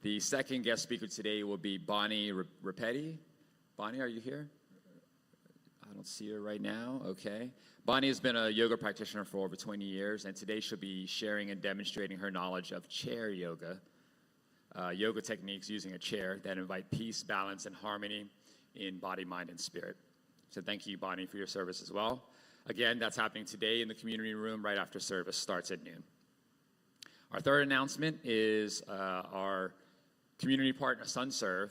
The second guest speaker today will be Bonnie Rapetti. Bonnie, are you here? I don't see her right now. Okay. Bonnie has been a yoga practitioner for over 20 years, and today she'll be sharing and demonstrating her knowledge of chair yoga, yoga techniques using a chair that invite peace, balance, and harmony in body, mind, and spirit. So thank you, Bonnie, for your service as well. Again, that's happening today in the community room right after service starts at noon. Our third announcement is our community partner, SunServe,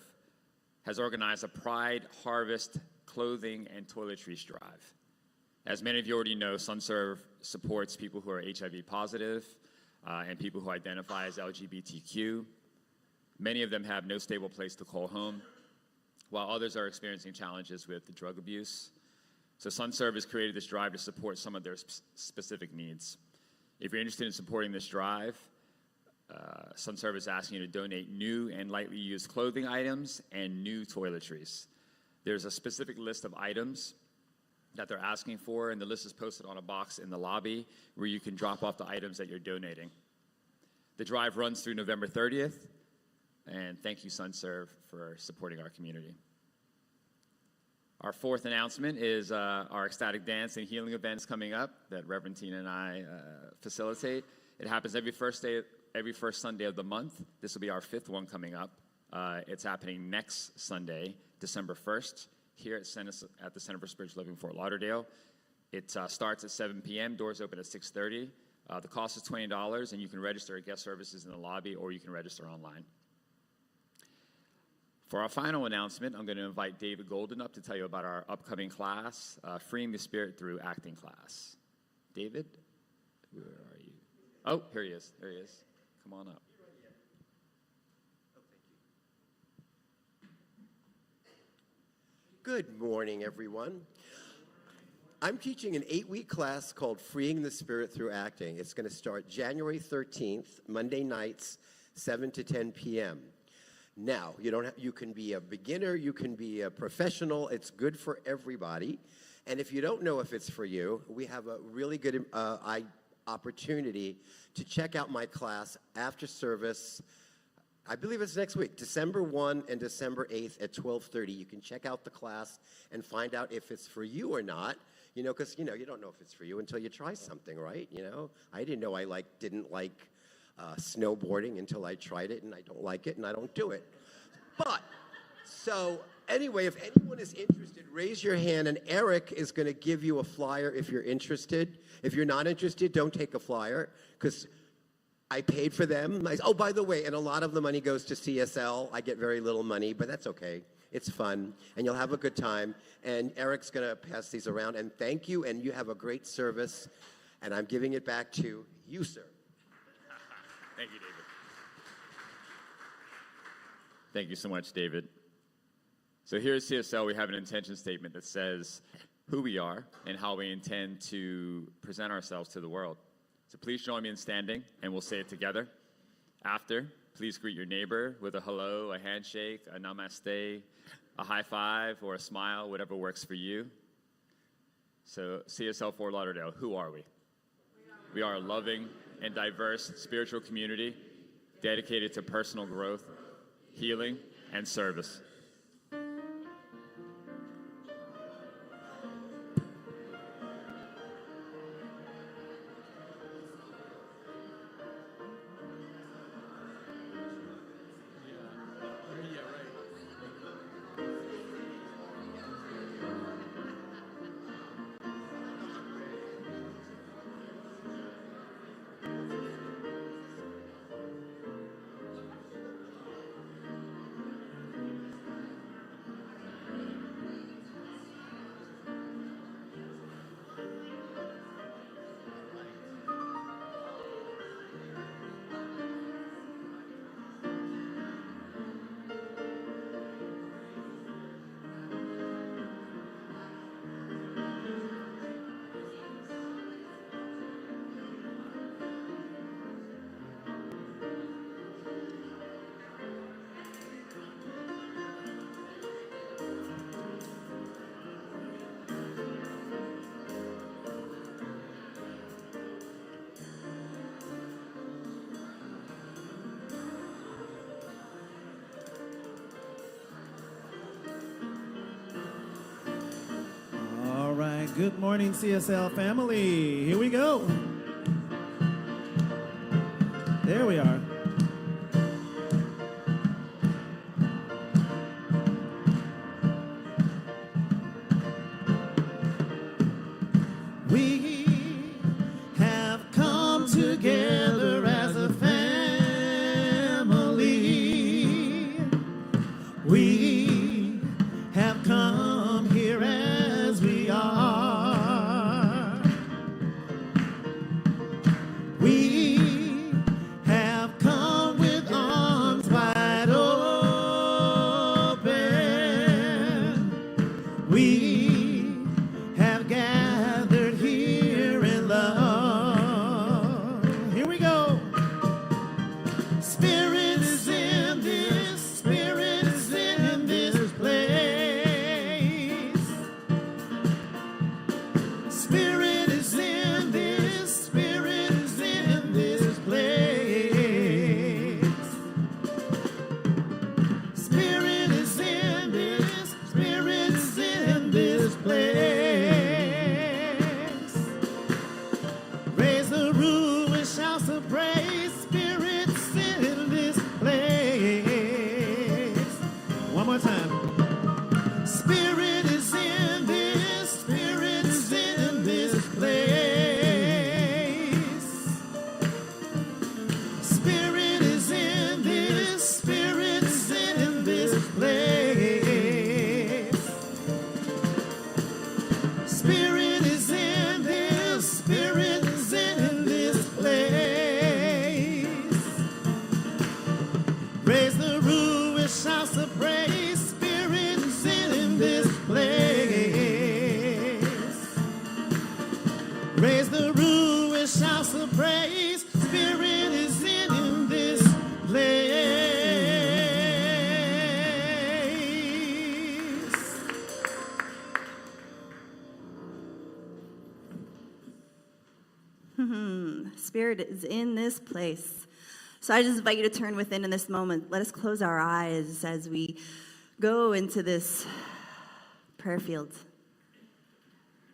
has organized a Pride Harvest clothing and toiletries drive. As many of you already know, SunServe supports people who are HIV positive and people who identify as LGBTQ. Many of them have no stable place to call home, while others are experiencing challenges with drug abuse. So SunServe has created this drive to support some of their specific needs. If you're interested in supporting this drive, SunServe is asking you to donate new and lightly used clothing items and new toiletries. There's a specific list of items that they're asking for, and the list is posted on a box in the lobby where you can drop off the items that you're donating. The drive runs through November 30th, and thank you, SunServe, for supporting our community. Our fourth announcement is our ecstatic dance and healing events coming up that Reverend Tina and I facilitate. It happens every first Sunday of the month. This will be our fifth one coming up. It's happening next Sunday, December 1st, here at the Center for Spiritual Living, Fort Lauderdale. It starts at 7 p.m. Doors open at 6:30. The cost is $20, and you can register at guest services in the lobby, or you can register online. For our final announcement, I'm going to invite David Golden up to tell you about our upcoming class, Freeing the Spirit Through Acting class. David, where are you? Oh, here he is. There he is. Come on up. Good morning, everyone. I'm teaching an 8-week class called Freeing the Spirit Through Acting. It's going to start January 13th, Monday nights, 7 to 10 p.m. Now, you can be a beginner, you can be a professional. It's good for everybody. And if you don't know if it's for you, we have a really good opportunity to check out my class after service. I believe it's next week, December 1 and December 8th at 12:30. You can check out the class and find out if it's for you or not, because, you don't know if it's for you until you try something, right? I didn't know I didn't like snowboarding until I tried it, and I don't like it, and I don't do it. But, so anyway, if anyone is interested, raise your hand, and Eric is going to give you a flyer if you're interested. If you're not interested, don't take a flyer, because I paid for them. Oh, by the way, and a lot of the money goes to CSL. I get very little money, but that's okay. It's fun, and you'll have a good time. And Eric's going to pass these around. And thank you, and you have a great service. And I'm giving it back to you, sir. Thank you, David. Thank you so much, David. So here at CSL, we have an intention statement that says who we are and how we intend to present ourselves to the world. So please join me in standing, and we'll say it together. After, please greet your neighbor with a hello, a handshake, a namaste, a high five, or a smile, whatever works for you. So CSL Fort Lauderdale, who are we? We are a loving and diverse spiritual community dedicated to personal growth, healing, and service. Good morning, CSL family. Here we go. There we are. We have come together as a family. We have come here as we are. We have come with arms wide open. We have gathered here in love. Here we go. Spirit is in this, Spirit is in this place. Spirit is in this, Spirit is in this place. Spirit is in this, Spirit is in this place. Raise the roof and shouts of praise. Spirit's in this place. One more time. Spirit is in this, Spirit is in this place. Spirit is in this, Spirit is in this place. Spirit is in this, Spirit is in this place. Raise the roof with shouts of praise. Spirit is in this place. Raise the roof with shouts of praise. Spirit is in this place. Spirit is in this place. So I just invite you to turn within in this moment. Let us close our eyes as we go into this prayer field.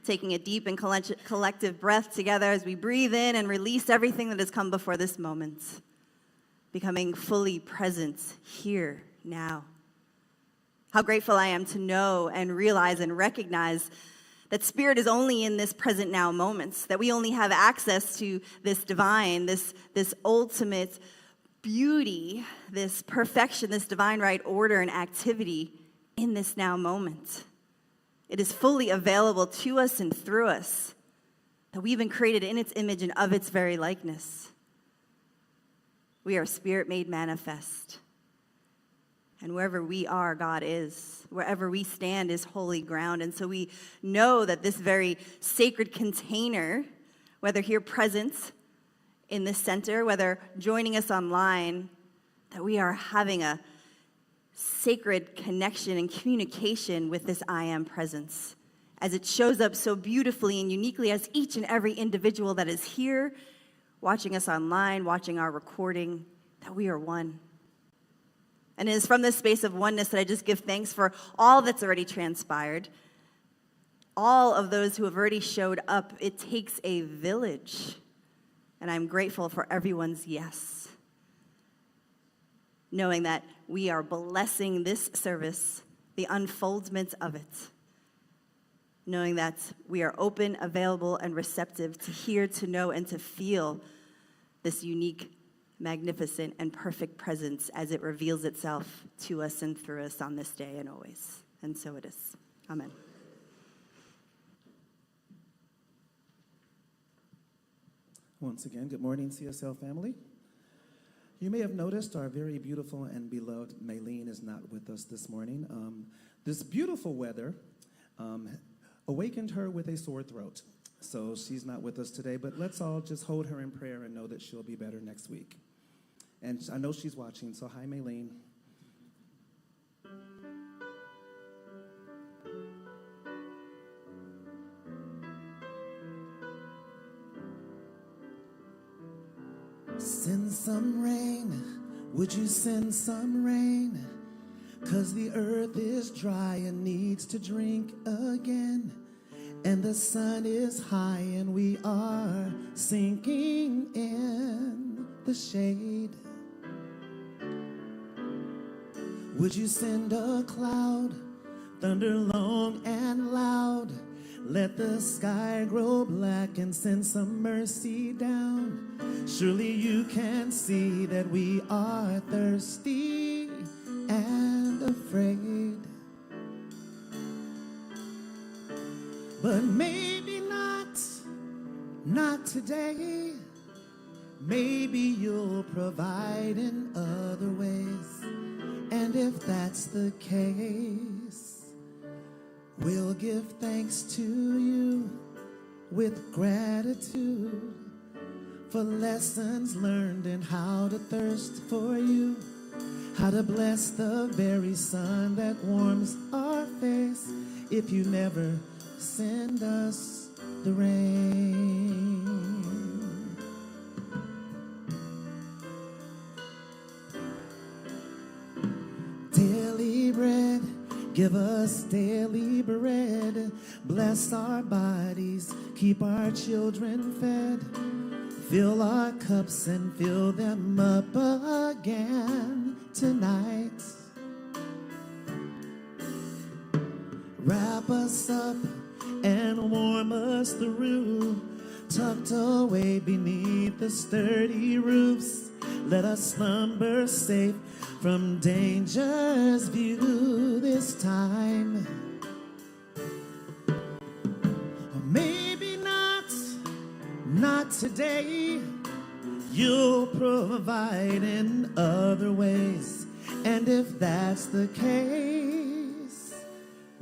Taking a deep and collective breath together as we breathe in and release everything that has come before this moment. Becoming fully present here, now. How grateful I am to know and realize and recognize that Spirit is only in this present now moments, that we only have access to this divine, this ultimate beauty, this perfection, this divine right order and activity in this now moment. It is fully available to us and through us, that we've been created in its image and of its very likeness. We are Spirit made manifest. And wherever we are, God is. Wherever we stand is holy ground. And so we know that this very sacred container, whether here present in this center, whether joining us online, that we are having a sacred connection and communication with this I Am presence, as it shows up so beautifully and uniquely as each and every individual that is here, watching us online, watching our recording, that we are one. And it is from this space of oneness that I just give thanks for all that's already transpired, all of those who have already showed up. It takes a village, and I'm grateful for everyone's yes. Knowing that we are blessing this service, the unfoldment of it. Knowing that we are open, available, and receptive to hear, to know, and to feel this unique, magnificent, and perfect presence as it reveals itself to us and through us on this day and always. And so it is. Amen. Once again, good morning, CSL family. You may have noticed our very beautiful and beloved Maylene is not with us this morning. This beautiful weather awakened her with a sore throat. So she's not with us today, but let's all just hold her in prayer and know that she'll be better next week. And I know she's watching, so hi, Maylene. Send some rain, would you send some rain? 'Cause the earth is dry and needs to drink again. and the sun is high, and we are sinking in the shade. Would you send a cloud, thunder long and loud? Let the sky grow black and send some mercy down. Surely you can see that we are thirsty and afraid. But maybe not today. Maybe you'll provide in other ways. And if that's the case, we'll give thanks to you with gratitude for lessons learned and how to thirst for you, how to bless the very sun that warms our face if you never send us the rain. Daily bread, give us daily bread. Bless our bodies, keep our children fed. Fill our cups and fill them up again tonight. Wrap us up and warm us through, tucked away beneath the sturdy roofs. Let us slumber safe from danger's view this time. Or maybe not today. You'll provide in other ways. And if that's the case,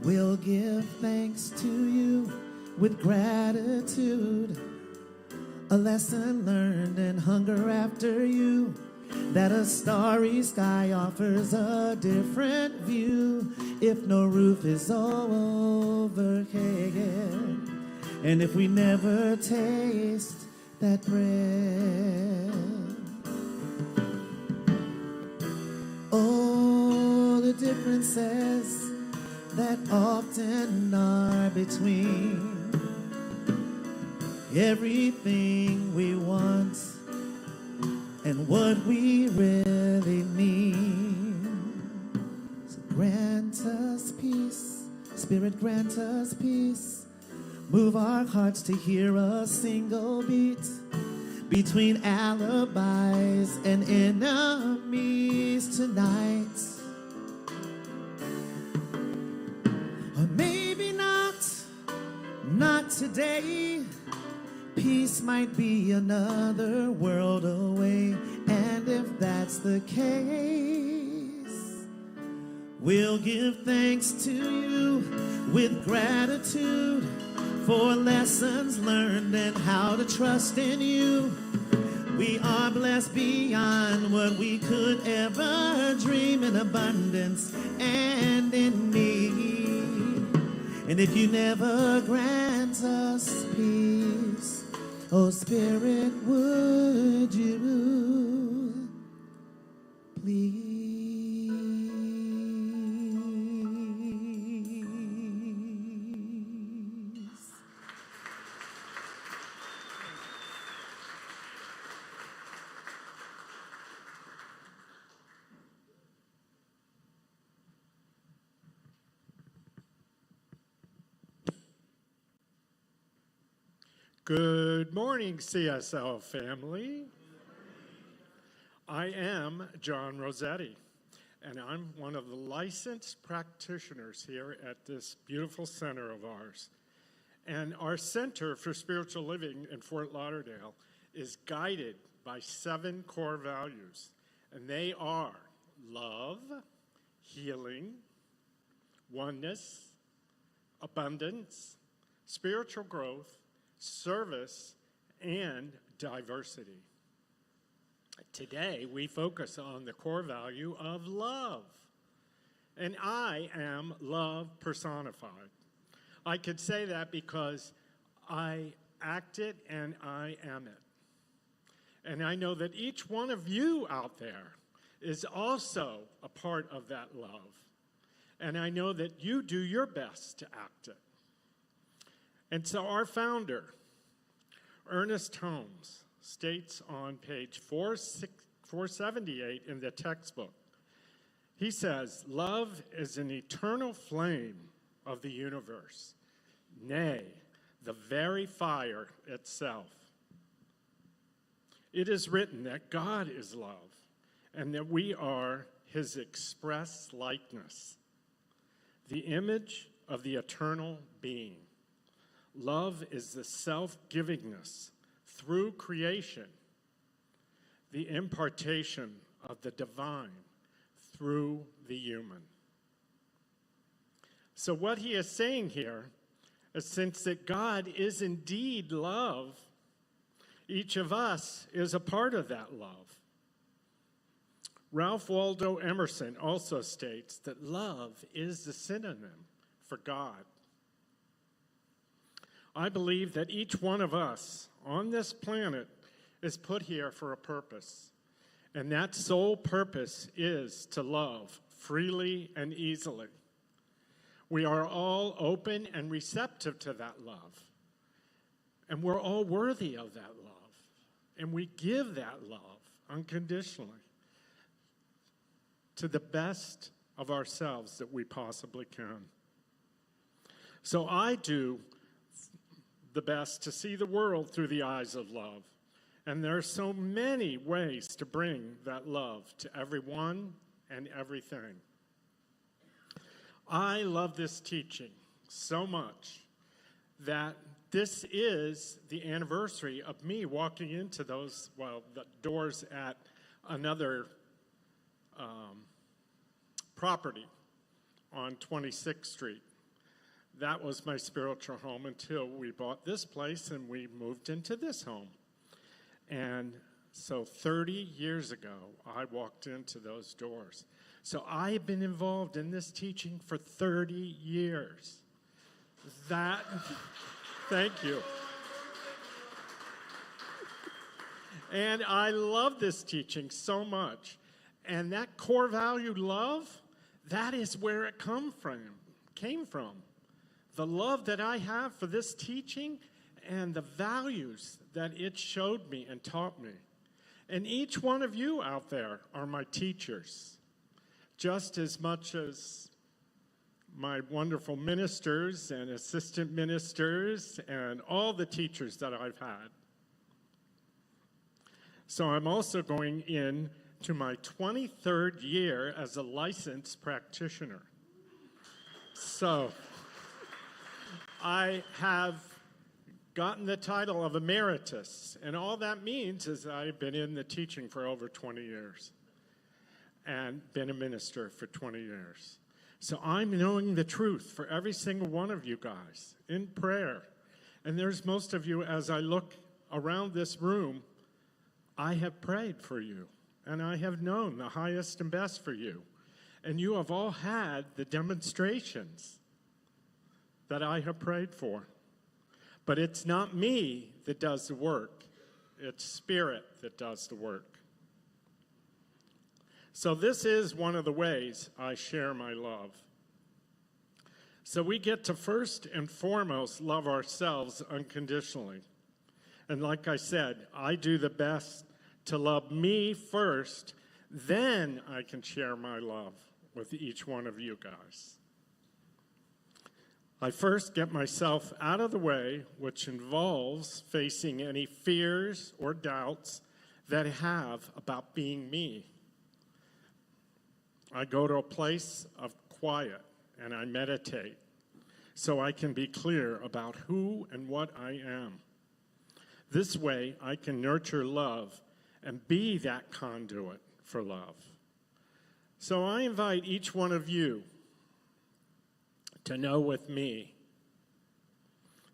we'll give thanks to you with gratitude. A lesson learned and hunger after you, that a starry sky offers a different view if no roof is overhead, and if we never taste that bread. Oh, the differences that often are between everything we want and what we really need. So grant us peace, Spirit, grant us peace. Move our hearts to hear a single beat between alibis and enemies tonight. Or maybe not today. Peace might be another world away, and if that's the case, we'll give thanks to you with gratitude for lessons learned and how to trust in you. We are blessed beyond what we could ever dream, in abundance and in need. And if you never grant us peace, oh, Spirit, would you please? Good morning, CSL family. I am John Rossetti, and I'm one of the licensed practitioners here at this beautiful center of ours. And our Center for Spiritual Living in Fort Lauderdale is guided by 7 core values, and they are love, healing, oneness, abundance, spiritual growth, service, and diversity. Today, we focus on the core value of love. And I am love personified. I could say that because I act it and I am it. And I know that each one of you out there is also a part of that love. And I know that you do your best to act it. And so our founder, Ernest Holmes, states on page 478 in the textbook, he says, "Love is an eternal flame of the universe, nay, the very fire itself. It is written that God is love, and that we are his express likeness, the image of the eternal being. Love is the self-givingness through creation, the impartation of the divine through the human." So what he is saying here is, since that God is indeed love, each of us is a part of that love. Ralph Waldo Emerson also states that love is the synonym for God. I believe that each one of us on this planet is put here for a purpose, and that sole purpose is to love freely and easily. We are all open and receptive to that love, and we're all worthy of that love, and we give that love unconditionally to the best of ourselves that we possibly can. So I do the best to see the world through the eyes of love. And there are so many ways to bring that love to everyone and everything. I love this teaching so much that this is the anniversary of me walking into the doors at another property on 26th Street. That was my spiritual home until we bought this place and we moved into this home. And so 30 years ago, I walked into those doors. So I have been involved in this teaching for 30 years. Thank you. And I love this teaching so much. And that core value, love, that is where it came from. The love that I have for this teaching and the values that it showed me and taught me. And each one of you out there are my teachers, just as much as my wonderful ministers and assistant ministers and all the teachers that I've had. So I'm also going in to my 23rd year as a licensed practitioner. So I have gotten the title of emeritus, and all that means is I've been in the teaching for over 20 years and been a minister for 20 years. So I'm knowing the truth for every single one of you guys in prayer. And there's most of you, as I look around this room, I have prayed for you, and I have known the highest and best for you. And you have all had the demonstrations that I have prayed for. But it's not me that does the work. It's Spirit that does the work. So this is one of the ways I share my love. So we get to first and foremost love ourselves unconditionally. And like I said, I do the best to love me first, then I can share my love with each one of you guys. I first get myself out of the way, which involves facing any fears or doubts that I have about being me. I go to a place of quiet and I meditate so I can be clear about who and what I am. This way, I can nurture love and be that conduit for love. So I invite each one of you to know with me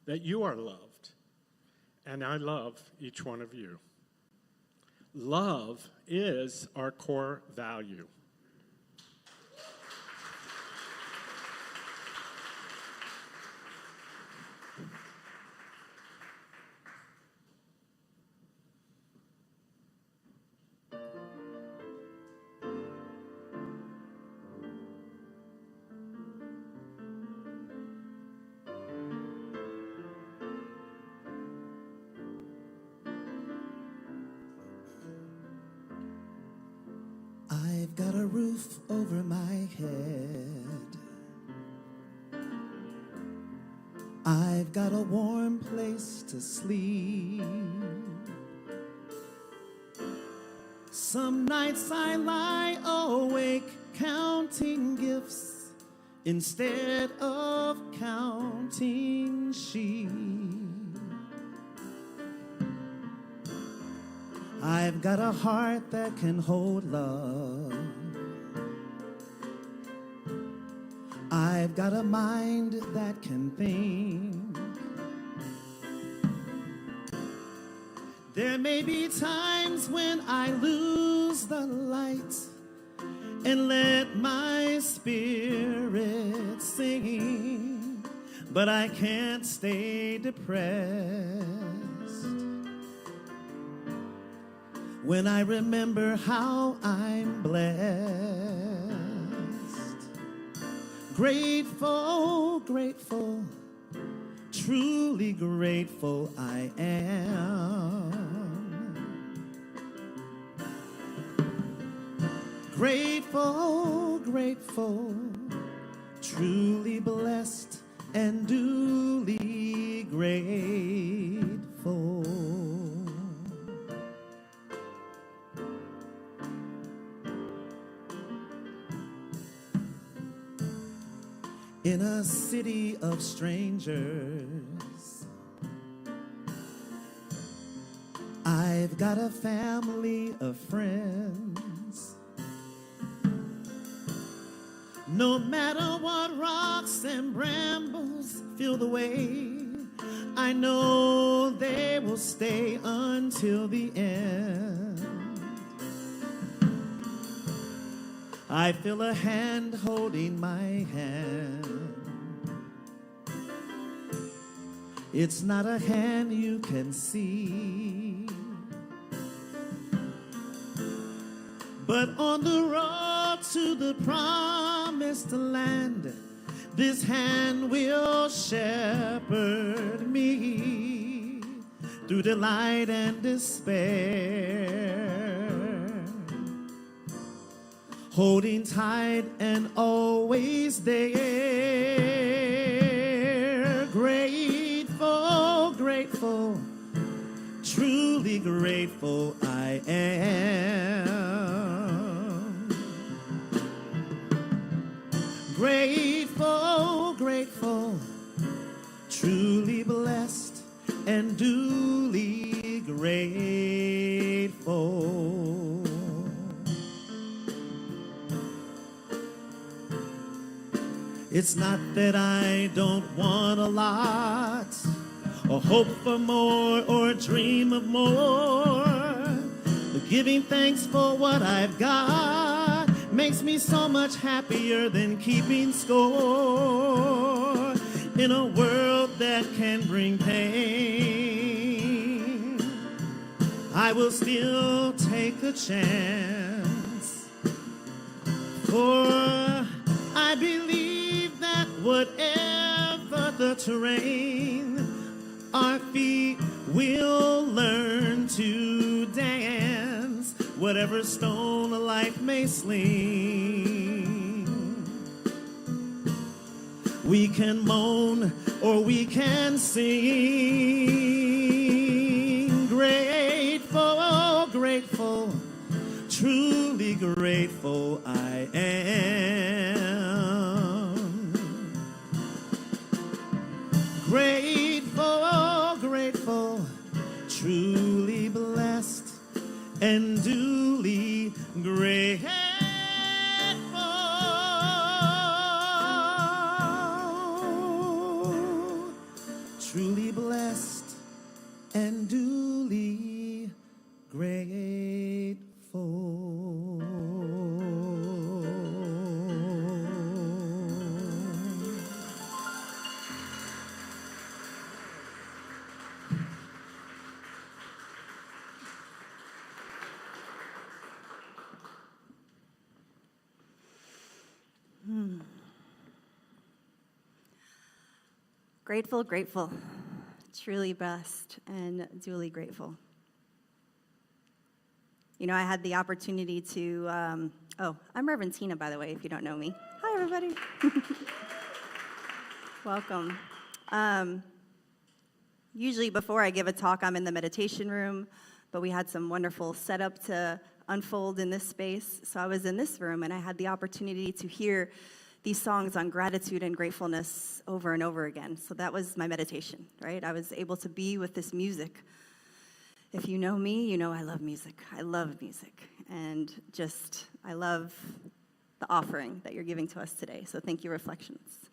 that you are loved, and I love each one of you. Love is our core value. I've got a roof over my head. I've got a warm place to sleep. Some nights I lie awake counting gifts instead of counting sheep. I've got a heart that can hold love. I've got a mind that can think. There may be times when I lose the light and let my spirit sing, but I can't stay depressed when I remember how I'm blessed. Grateful, grateful, truly grateful I am. Grateful, grateful, truly blessed and duly grateful. In a city of strangers, I've got a family of friends. No matter what rocks and brambles fill the way, I know they will stay until the end. I feel a hand holding my hand. It's not a hand you can see, but on the road to the promised land, this hand will shepherd me through delight and despair, holding tight and always there. Grateful, grateful, truly grateful I am. Grateful, grateful, truly blessed and duly grateful. It's not that I don't want a lot, or hope for more, or dream of more. But giving thanks for what I've got makes me so much happier than keeping score. In a world that can bring pain, I will still take a chance, for I believe that whatever the terrain, our feet will learn to dance. Whatever stone life may sling, we can moan or we can sing. Grateful, grateful, truly grateful I am. Grateful, grateful, truly blessed and duly grateful. Truly blessed and duly grateful. Grateful, grateful, truly blessed and duly grateful. You know, I had the opportunity to Oh, I'm Reverend Tina, by the way, if you don't know me. Hi, everybody. Welcome. Usually before I give a talk, I'm in the meditation room, but we had some wonderful setup to unfold in this space. So I was in this room, and I had the opportunity to hear these songs on gratitude and gratefulness over and over again. So that was my meditation, right? I was able to be with this music. If you know me, you know I love music. I love music. And just, I love the offering that you're giving to us today. So thank you, Reflections.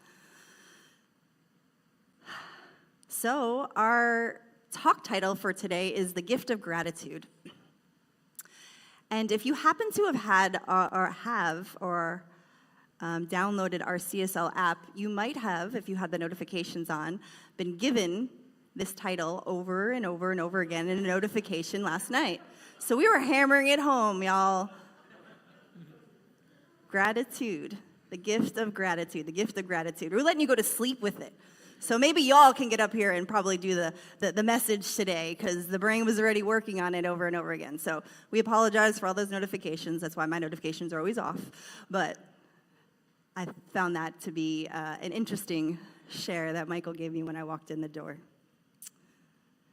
So our talk title for today is The Gift of Gratitude. And if you happen to have had or downloaded our CSL app, you might have, if you had the notifications on, been given this title over and over and over again in a notification last night. So we were hammering it home, y'all. Gratitude, the gift of gratitude, the gift of gratitude. We're letting you go to sleep with it. So maybe y'all can get up here and probably do the message today, because the brain was already working on it over and over again. So we apologize for all those notifications. That's why my notifications are always off. But I found that to be an interesting share that Michael gave me when I walked in the door.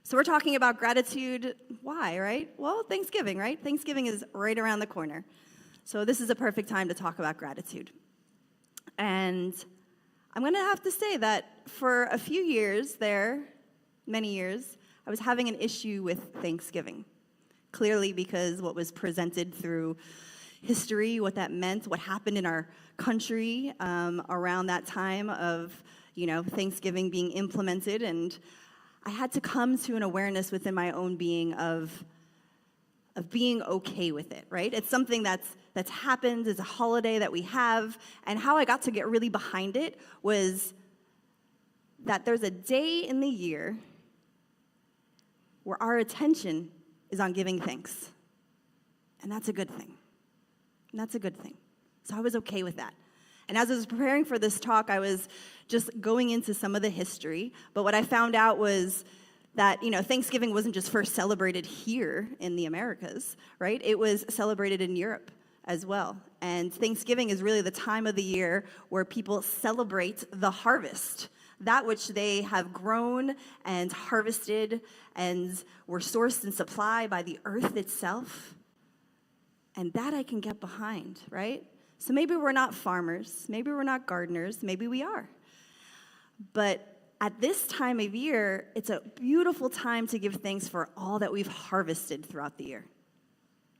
So we're talking about gratitude. Why, right? Well, Thanksgiving, right? Thanksgiving is right around the corner. So this is a perfect time to talk about gratitude. And I'm going to have to say that for a few years there, many years, I was having an issue with Thanksgiving. Clearly because what was presented through history, what that meant, what happened in our country around that time of, Thanksgiving being implemented. And I had to come to an awareness within my own being of being okay with it, right? It's something that's happened, it's a holiday that we have, and how I got to get really behind it was that there's a day in the year where our attention is on giving thanks. And that's a good thing. And that's a good thing. So I was okay with that. And as I was preparing for this talk, I was just going into some of the history, but what I found out was that, Thanksgiving wasn't just first celebrated here in the Americas, right? It was celebrated in Europe as well. And Thanksgiving is really the time of the year where people celebrate the harvest, that which they have grown and harvested and were sourced and supplied by the earth itself. And that I can get behind, right? So maybe we're not farmers, maybe we're not gardeners, maybe we are. But at this time of year, it's a beautiful time to give thanks for all that we've harvested throughout the year.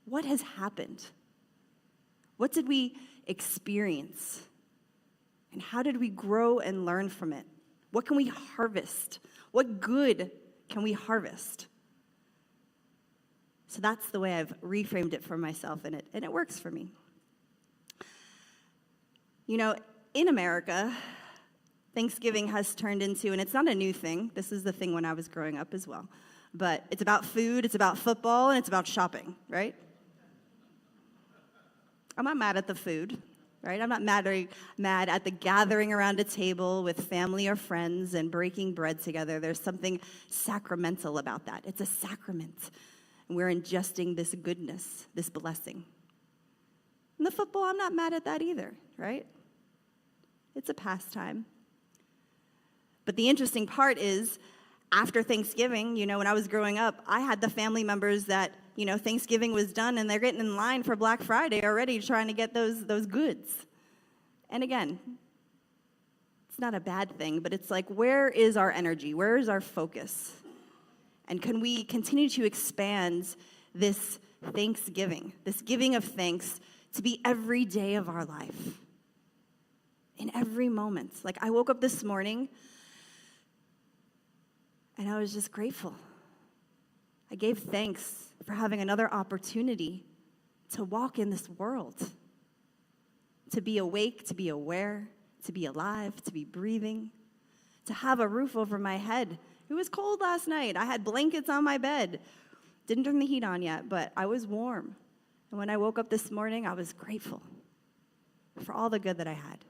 What has happened? What did we experience? And how did we grow and learn from it? What can we harvest? What good can we harvest? So that's the way I've reframed it for myself, and it works for me. In America, Thanksgiving has turned into, and it's not a new thing, this is the thing when I was growing up as well, but it's about food, it's about football, and it's about shopping, right? I'm not mad at the food, right? I'm not mad at the gathering around a table with family or friends and breaking bread together. There's something sacramental about that. It's a sacrament, and we're ingesting this goodness, this blessing. And the football, I'm not mad at that either, right? It's a pastime. But the interesting part is, after Thanksgiving, when I was growing up, I had the family members that, Thanksgiving was done and they're getting in line for Black Friday already trying to get those goods. And again, it's not a bad thing, but it's like, where is our energy? Where is our focus? And can we continue to expand this Thanksgiving, this giving of thanks, to be every day of our life? In every moment. Like, I woke up this morning and I was just grateful. I gave thanks for having another opportunity to walk in this world, to be awake, to be aware, to be alive, to be breathing, to have a roof over my head. It was cold last night. I had blankets on my bed. Didn't turn the heat on yet, but I was warm. And when I woke up this morning, I was grateful for all the good that I had.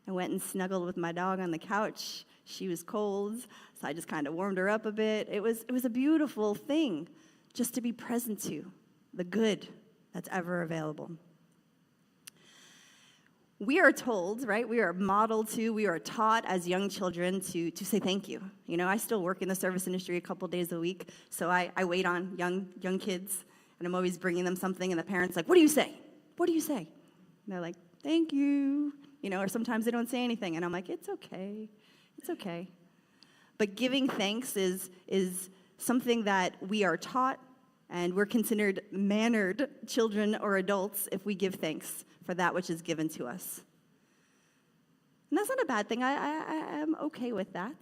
I went and snuggled with my dog on the couch. She was cold, so I just kind of warmed her up a bit. It was a beautiful thing just to be present to, the good, that's ever available. We are told, right? We are modeled to, we are taught as young children to say thank you. You know, I still work in the service industry a couple days a week, so I wait on young kids, and I'm always bringing them something, and the parents like, what do you say? What do you say? And they're like, thank you. You know, or sometimes they don't say anything, and I'm like, it's okay. It's okay. But giving thanks is something that we are taught, and we're considered mannered children or adults if we give thanks for that which is given to us. And that's not a bad thing. I am okay with that.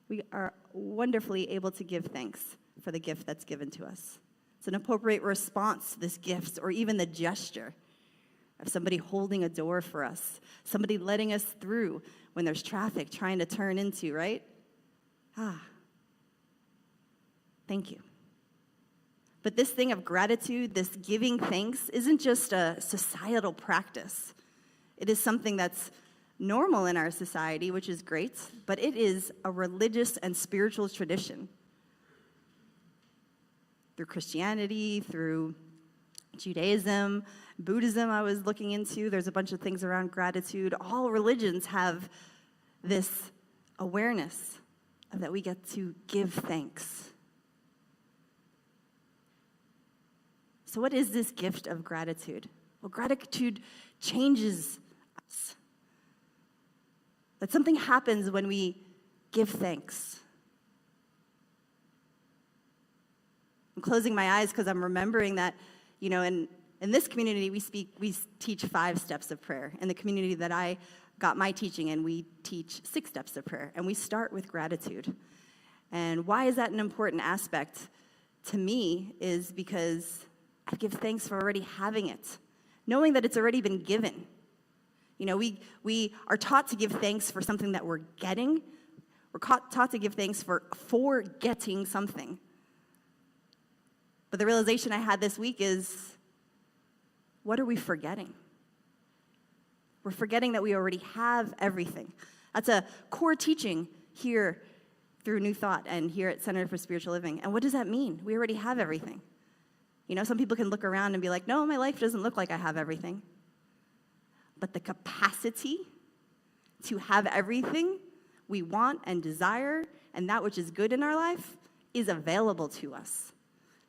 We are wonderfully able to give thanks for the gift that's given to us. It's an appropriate response to this gift, or even the gesture of somebody holding a door for us, somebody letting us through when there's traffic trying to turn into, right? Thank you. But this thing of gratitude, this giving thanks, isn't just a societal practice. It is something that's normal in our society, which is great, but it is a religious and spiritual tradition. Through Christianity, through Judaism, Buddhism I was looking into, there's a bunch of things around gratitude. All religions have this awareness of that we get to give thanks. So what is this gift of gratitude? Well, gratitude changes us. That something happens when we give thanks. I'm closing my eyes because I'm remembering that, you know, in this community, we teach 5 steps of prayer. In the community that I got my teaching in, we teach 6 steps of prayer, and we start with gratitude. And why is that an important aspect to me is because I give thanks for already having it, knowing that it's already been given. You know, we are taught to give thanks for something that we're getting. We're taught to give thanks for getting something. But the realization I had this week is, what are we forgetting? We're forgetting that we already have everything. That's a core teaching here through New Thought and here at Center for Spiritual Living. And what does that mean? We already have everything. You know, some people can look around and be like, no, my life doesn't look like I have everything. But the capacity to have everything we want and desire and that which is good in our life is available to us.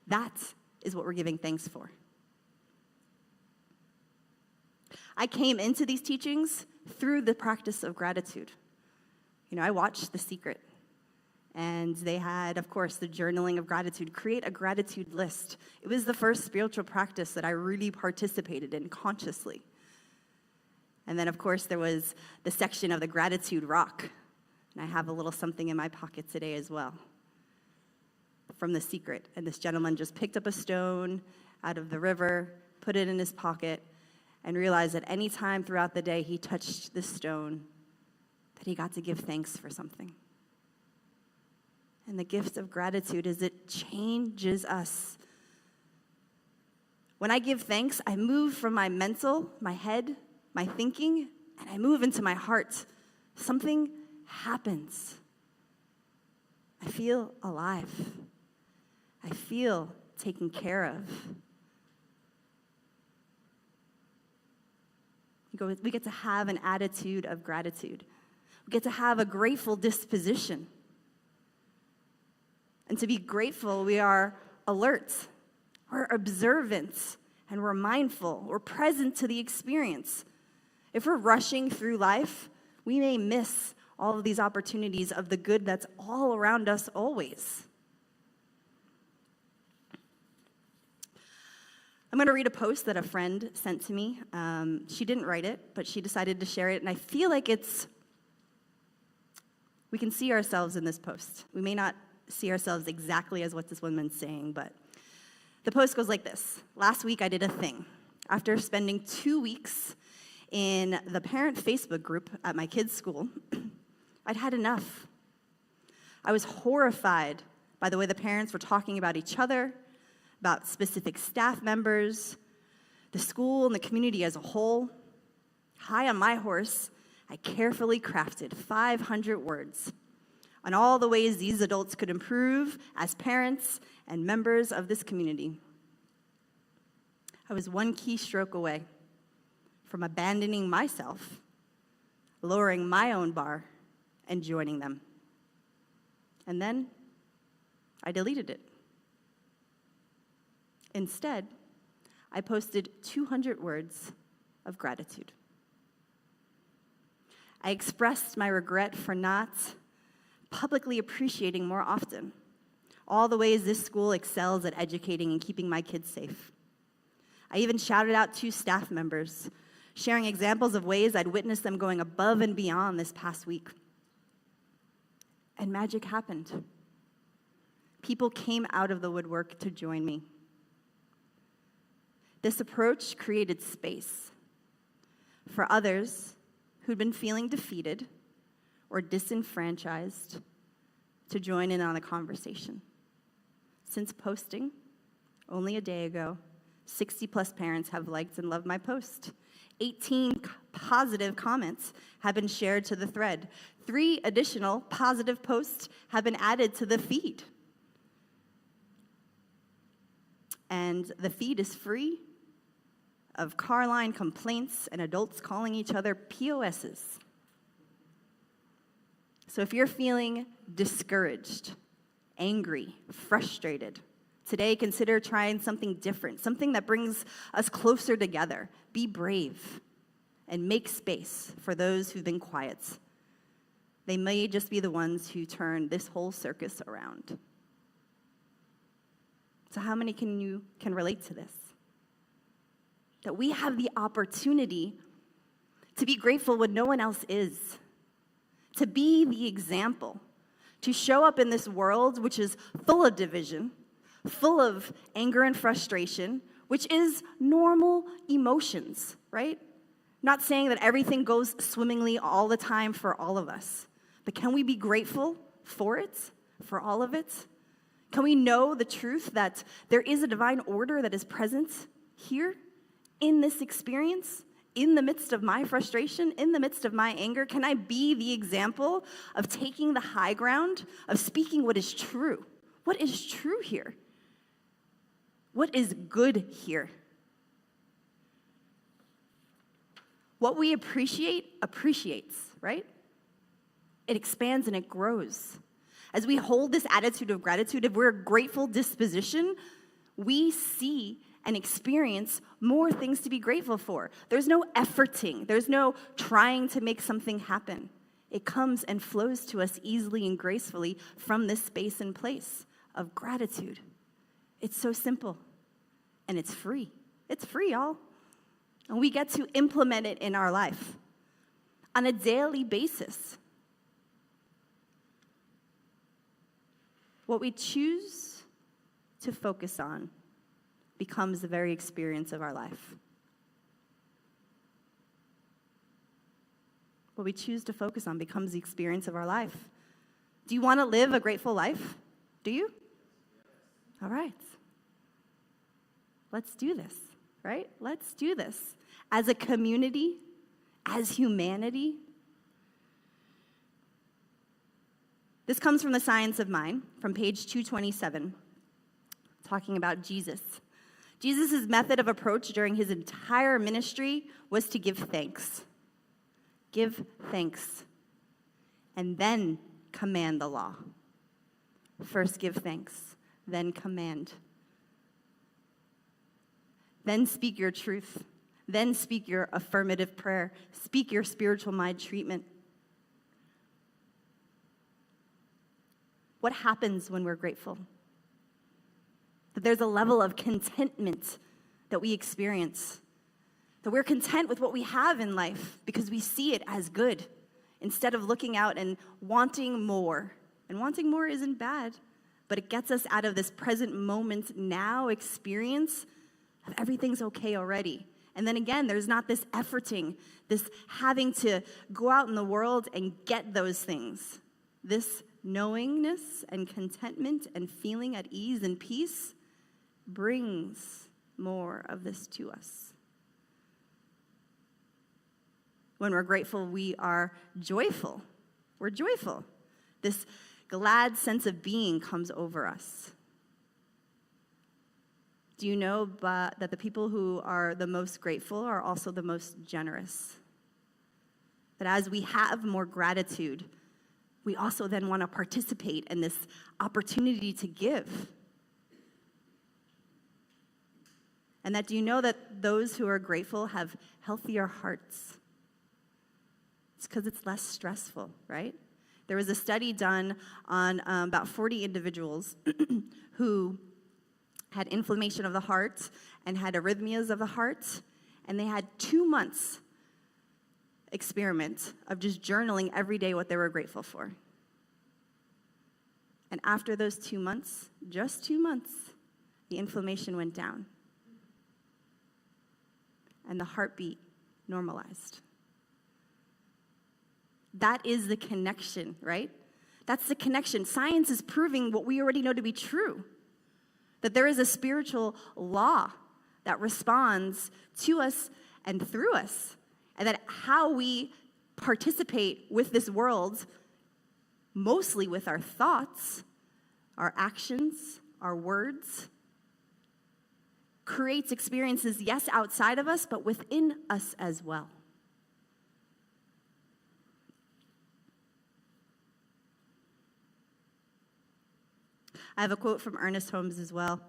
That is what we're giving thanks for. I came into these teachings through the practice of gratitude. You know, I watched The Secret. And they had, of course, the journaling of gratitude, create a gratitude list. It was the first spiritual practice that I really participated in consciously. And then, of course, there was the section of the gratitude rock. And I have a little something in my pocket today as well from The Secret. And this gentleman just picked up a stone out of the river, put it in his pocket, and realized that any time throughout the day he touched this stone, that he got to give thanks for something. And the gift of gratitude is it changes us. When I give thanks, I move from my mental, my head, my thinking, and I move into my heart. Something happens. I feel alive. I feel taken care of. We get to have an attitude of gratitude. We get to have a grateful disposition. And to be grateful, we are alert, we're observant, and we're mindful. We're present to the experience. If we're rushing through life, we may miss all of these opportunities of the good that's all around us always. I'm going to read a post that a friend sent to me. She didn't write it, but she decided to share it, and I feel like we can see ourselves in this post. We may not see ourselves exactly as what this woman's saying, but the post goes like this. Last week I did a thing. After spending 2 weeks in the parent Facebook group at my kids' school, I'd had enough. I was horrified by the way the parents were talking about each other, about specific staff members, the school and the community as a whole. High on my horse, I carefully crafted 500 words on all the ways these adults could improve as parents and members of this community. I was one keystroke away from abandoning myself, lowering my own bar, and joining them. And then I deleted it. Instead, I posted 200 words of gratitude. I expressed my regret for not publicly appreciating more often all the ways this school excels at educating and keeping my kids safe. I even shouted out 2 staff members, sharing examples of ways I'd witnessed them going above and beyond this past week. And magic happened. People came out of the woodwork to join me. This approach created space for others who'd been feeling defeated or disenfranchised to join in on the conversation. Since posting only a day ago, 60+ parents have liked and loved my post. 18 positive comments have been shared to the thread. 3 additional positive posts have been added to the feed. And the feed is free of car line complaints and adults calling each other POSs. So if you're feeling discouraged, angry, frustrated, today consider trying something different, something that brings us closer together. Be brave and make space for those who've been quiet. They may just be the ones who turn this whole circus around. So how many can relate to this? That we have the opportunity to be grateful when no one else is, to be the example, to show up in this world which is full of division, full of anger and frustration, which is normal emotions, right? Not saying that everything goes swimmingly all the time for all of us, but can we be grateful for it, for all of it? Can we know the truth that there is a divine order that is present here in this experience, in the midst of my frustration, in the midst of my anger? Can I be the example of taking the high ground, of speaking what is true? What is true here? What is good here? What we appreciate appreciates, right? It expands and it grows. As we hold this attitude of gratitude, if we're a grateful disposition, we see and experience more things to be grateful for. There's no efforting. There's no trying to make something happen. It comes and flows to us easily and gracefully from this space and place of gratitude. It's so simple, and it's free. It's free, y'all. And we get to implement it in our life on a daily basis. What we choose to focus on becomes the very experience of our life. What we choose to focus on becomes the experience of our life. Do you want to live a grateful life? Do you? All right. Let's do this, right? Let's do this. As a community, as humanity. This comes from the Science of Mind, from page 227, talking about Jesus. Jesus' method of approach during his entire ministry was to give thanks. Give thanks. And then command the law. First give thanks, then command. Then speak your truth. Then speak your affirmative prayer. Speak your spiritual mind treatment. What happens when we're grateful? That there's a level of contentment that we experience. That we're content with what we have in life because we see it as good instead of looking out and wanting more. And wanting more isn't bad, but it gets us out of this present moment now experience of everything's okay already. And then again, there's not this efforting, this having to go out in the world and get those things. This knowingness and contentment and feeling at ease and peace brings more of this to us. When we're grateful, we are joyful. We're joyful. This glad sense of being comes over us. Do you know that the people who are the most grateful are also the most generous? That as we have more gratitude, we also then want to participate in this opportunity to give. And that do you know that those who are grateful have healthier hearts? It's because it's less stressful, right? There was a study done on about 40 individuals who had inflammation of the heart and had arrhythmias of the heart, and they had 2 months experiment of just journaling every day what they were grateful for. And after those 2 months, just 2 months, the inflammation went down. And the heartbeat normalized. That is the connection, right? That's the connection. Science is proving what we already know to be true. That there is a spiritual law that responds to us and through us. And that how we participate with this world, mostly with our thoughts, our actions, our words, creates experiences, yes, outside of us, but within us as well. I have a quote from Ernest Holmes as well,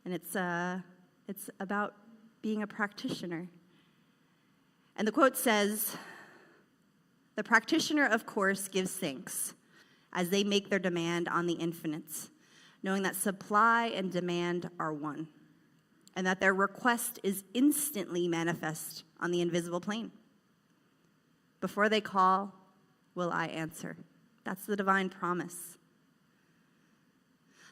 and it's about being a practitioner. And the quote says, "The practitioner, of course, gives thanks as they make their demand on the infinite, knowing that supply and demand are one, and that their request is instantly manifest on the invisible plane. Before they call, will I answer?" That's the divine promise.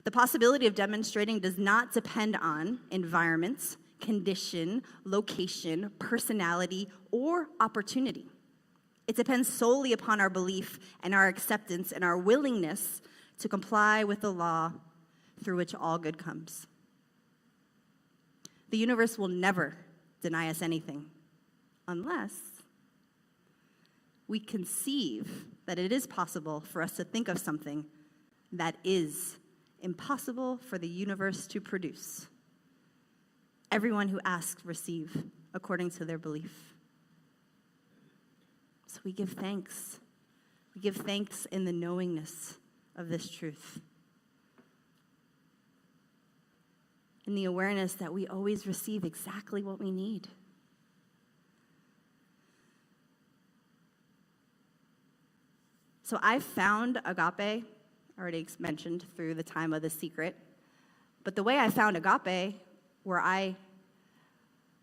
The possibility of demonstrating does not depend on environment, condition, location, personality, or opportunity. It depends solely upon our belief and our acceptance and our willingness to comply with the law through which all good comes. The universe will never deny us anything unless we conceive that it is possible for us to think of something that is impossible for the universe to produce. Everyone who asks receive according to their belief. So we give thanks. We give thanks in the knowingness of this truth. In the awareness that we always receive exactly what we need. So I found agape, already mentioned, through the time of The Secret. But the way I found agape, where I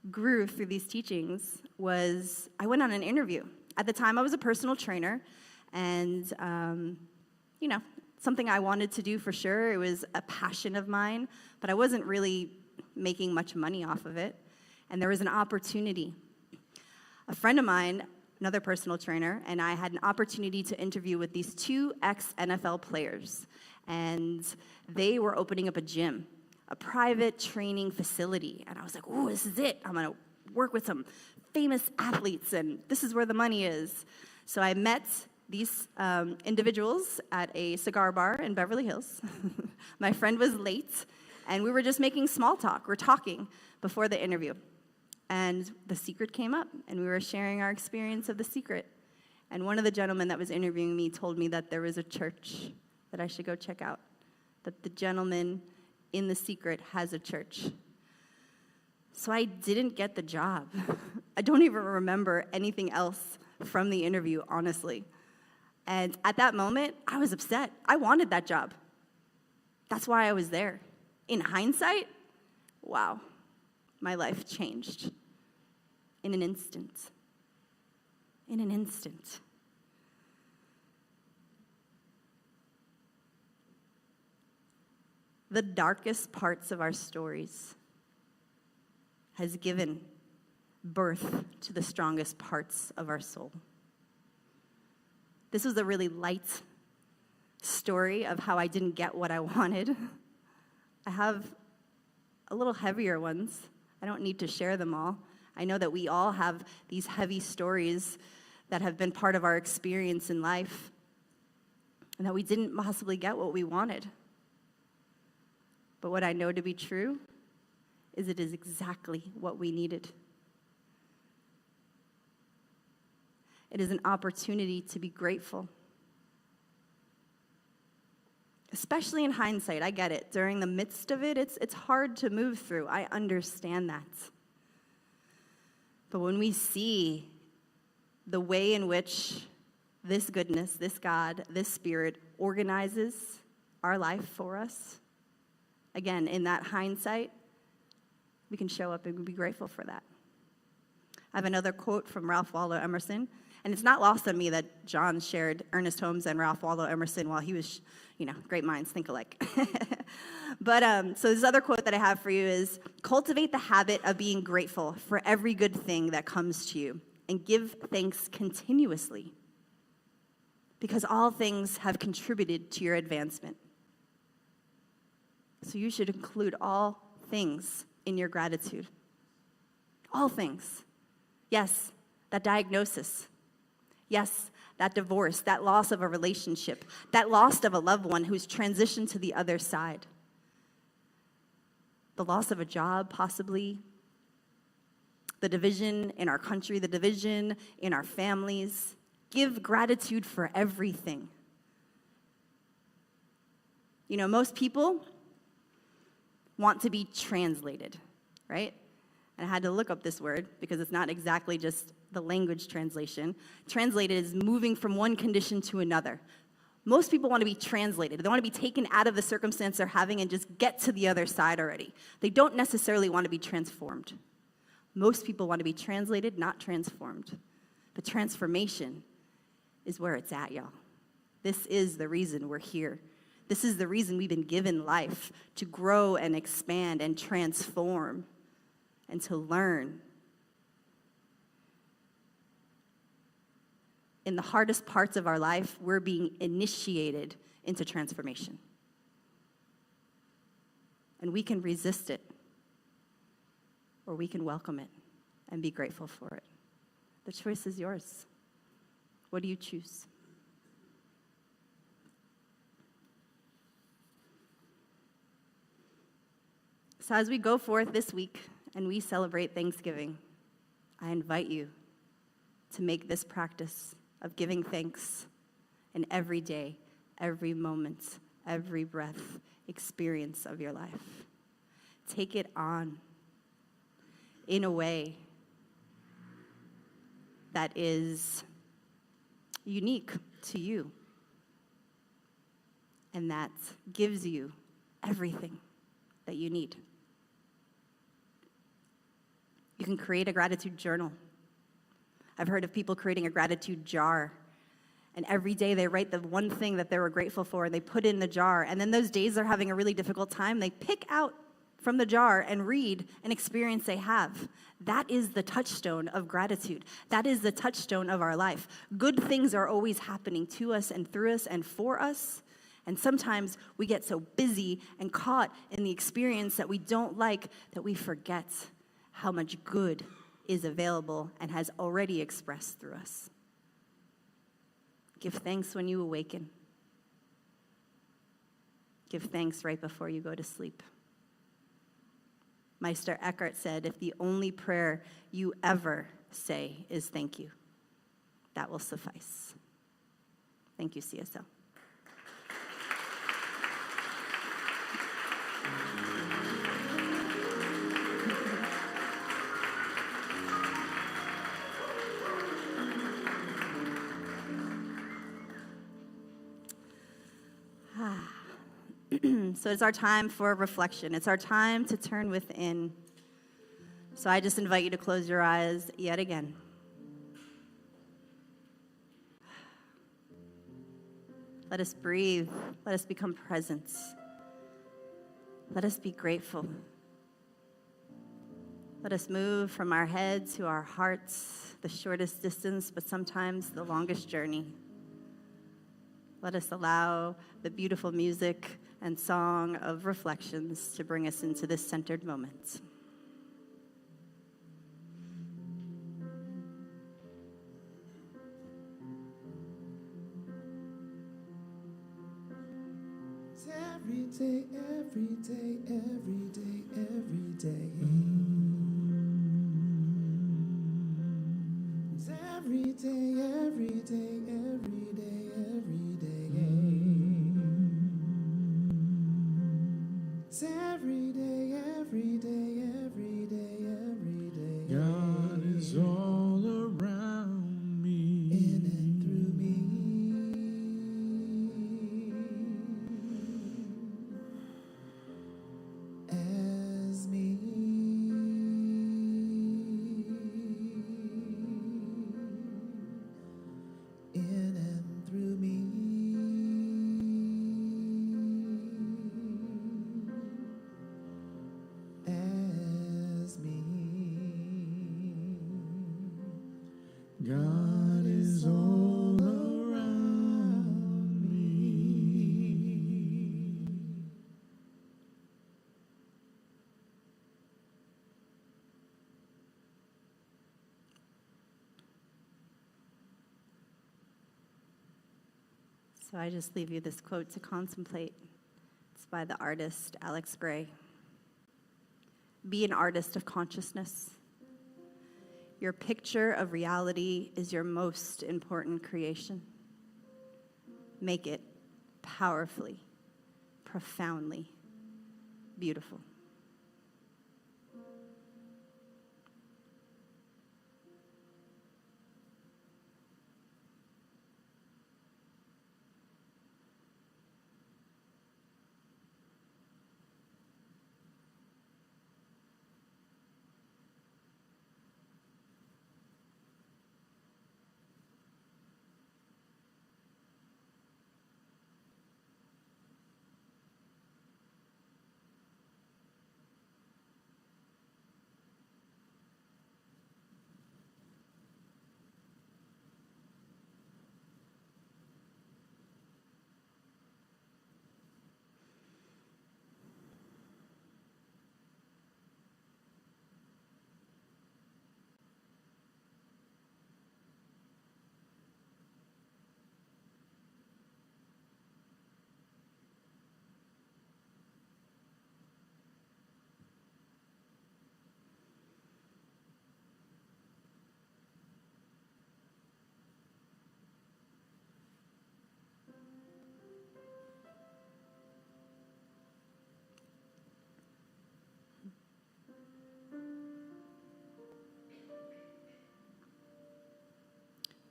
grew through these teachings, was I went on an interview. At the time, I was a personal trainer, and, something I wanted to do for sure. It was a passion of mine, but I wasn't really making much money off of it. And there was an opportunity. A friend of mine, another personal trainer, and I had an opportunity to interview with these 2 ex-NFL players. And they were opening up a gym, a private training facility. And I was like, ooh, this is it. I'm going to work with some famous athletes, and this is where the money is. So I met these individuals at a cigar bar in Beverly Hills. My friend was late, and we were just making small talk. We're talking before the interview. And The Secret came up, and we were sharing our experience of The Secret. And one of the gentlemen that was interviewing me told me that there was a church that I should go check out, that the gentleman in The Secret has a church. So I didn't get the job. I don't even remember anything else from the interview, honestly. And at that moment, I was upset. I wanted that job. That's why I was there. In hindsight, wow, my life changed in an instant. In an instant. The darkest parts of our stories has given birth to the strongest parts of our soul. This was a really light story of how I didn't get what I wanted. I have a little heavier ones. I don't need to share them all. I know that we all have these heavy stories that have been part of our experience in life, and that we didn't possibly get what we wanted. But what I know to be true is it is exactly what we needed. It is an opportunity to be grateful. Especially in hindsight, I get it. During the midst of it, it's hard to move through. I understand that. But when we see the way in which this goodness, this God, this Spirit organizes our life for us, again, in that hindsight, we can show up and be grateful for that. I have another quote from Ralph Waldo Emerson, and it's not lost on me that John shared Ernest Holmes and Ralph Waldo Emerson while he was, great minds think alike. But so this other quote that I have for you is, cultivate the habit of being grateful for every good thing that comes to you, and give thanks continuously, because all things have contributed to your advancement. So you should include all things in your gratitude. All things. Yes, that diagnosis. Yes, that divorce, that loss of a relationship, that loss of a loved one who's transitioned to the other side. The loss of a job, possibly. The division in our country, the division in our families. Give gratitude for everything. Most people want to be translated, right? And I had to look up this word because it's not exactly just the language translation. Translated is moving from one condition to another. Most people want to be translated. They want to be taken out of the circumstance they're having and just get to the other side already. They don't necessarily want to be transformed. Most people want to be translated, not transformed. But transformation is where it's at, y'all. This is the reason we're here. This is the reason we've been given life, to grow and expand and transform and to learn. In the hardest parts of our life, we're being initiated into transformation. And we can resist it, or we can welcome it and be grateful for it. The choice is yours. What do you choose? So as we go forth this week and we celebrate Thanksgiving, I invite you to make this practice of giving thanks in every day, every moment, every breath experience of your life. Take it on in a way that is unique to you and that gives you everything that you need. You can create a gratitude journal. I've heard of people creating a gratitude jar. And every day they write the one thing that they were grateful for, and they put in the jar. And then those days they're having a really difficult time, they pick out from the jar and read an experience they have. That is the touchstone of gratitude. That is the touchstone of our life. Good things are always happening to us and through us and for us. And sometimes we get so busy and caught in the experience that we don't like that we forget how much good is available and has already expressed through us. Give thanks when you awaken. Give thanks right before you go to sleep. Meister Eckhart said, if the only prayer you ever say is thank you, that will suffice. Thank you, CSL. So it's our time for reflection. It's our time to turn within. So I just invite you to close your eyes yet again. Let us breathe. Let us become present. Let us be grateful. Let us move from our head to our hearts, the shortest distance, but sometimes the longest journey. Let us allow the beautiful music and song of reflections to bring us into this centered moment. It's every day, every day, every day, every day. It's every day, every day, every day, every day. It's every day, every day, every day, every day. God is all around me. In and through me. As me. In and through me. As me. God is all around me. So I just leave you this quote to contemplate. It's by the artist Alex Gray. Be an artist of consciousness. Your picture of reality is your most important creation. Make it powerfully, profoundly beautiful.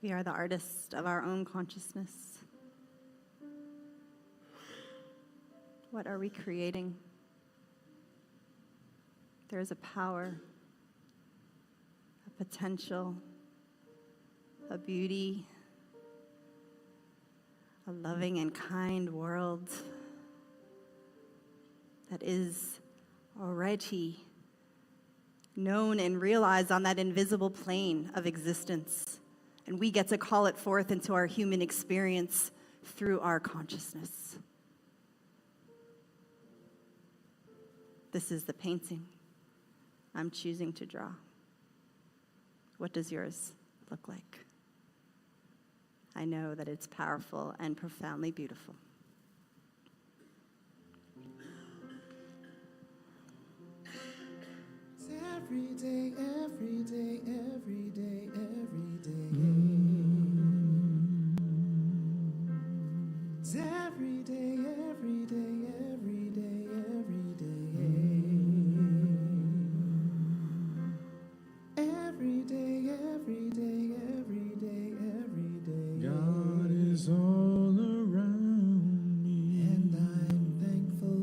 We are the artists of our own consciousness. What are we creating? There is a power, a potential, a beauty, a loving and kind world that is already known and realized on that invisible plane of existence. And we get to call it forth into our human experience through our consciousness. This is the painting I'm choosing to draw. What does yours look like? I know that it's powerful and profoundly beautiful. It's every day, every day, every day, every day. It's every day, every day, every day, every day. Every day, every day, every day, every day. God is all around me. And I'm thankful.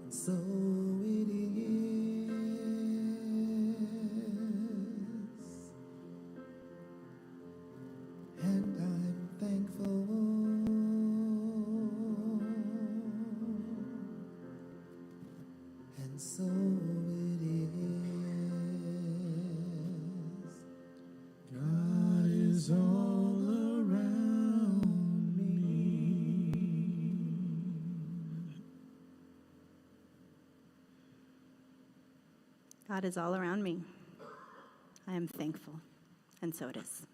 And so it is. And I'm thankful. And so it is. God is all around me. God is all around me. I am thankful, and so it is.